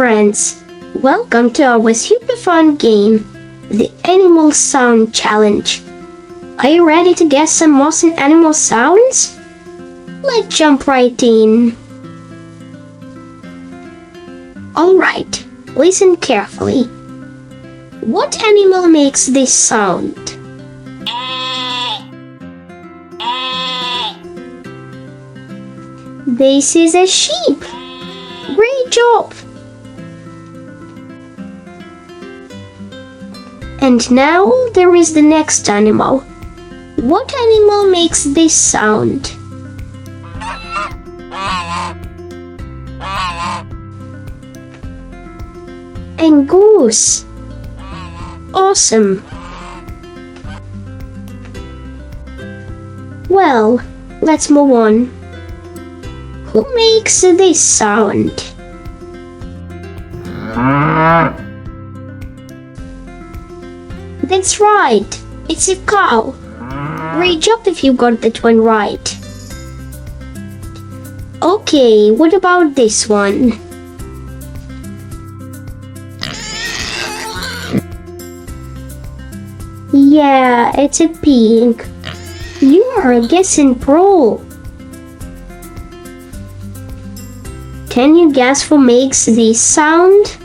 friends, welcome to our super fun game, the Animal Sound Challenge. Are you ready to guess some awesome animal sounds? Let's jump right in. Alright, listen carefully. What animal makes this sound? This is a sheep. Great job! And now there is the next animal. What animal makes this sound? A goose. Awesome. Well, let's move on. Who makes this sound? That's right, it's a cow. Great job if you got that one right. Okay, what about this one? Yeah, it's a pig. You are a guessing pro. Can you guess who makes this sound?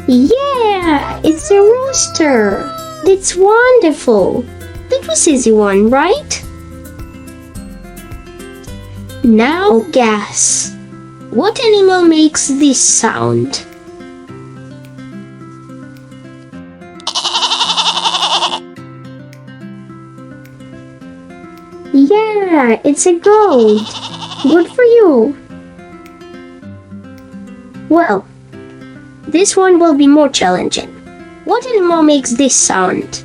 Yeah, it's a rooster. That's wonderful. That was easy one, right? Now guess. What animal makes this sound? Yeah, it's a goat. Good for you. Well, this one will be more challenging. What animal makes this sound?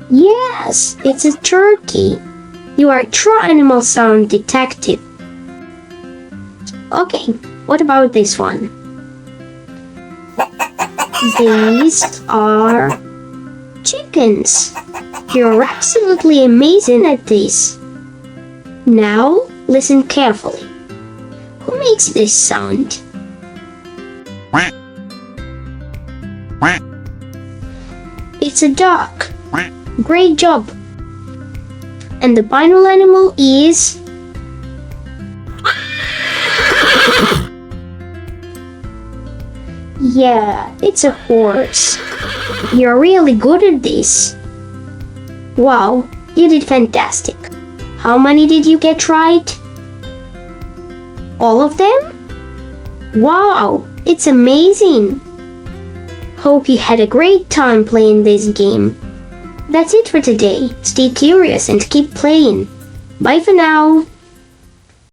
Yes, it's a turkey. You are a true animal sound detective. Okay, what about this one? These are chickens. You're absolutely amazing at this. Now, listen carefully. Who makes this sound? It's a duck. Great job. And the final animal is... Yeah, it's a horse. You're really good at this. Wow, you did fantastic. How many did you get right? All of them? Wow, it's amazing. Hope you had a great time playing this game. That's it for today. Stay curious and keep playing. Bye for now.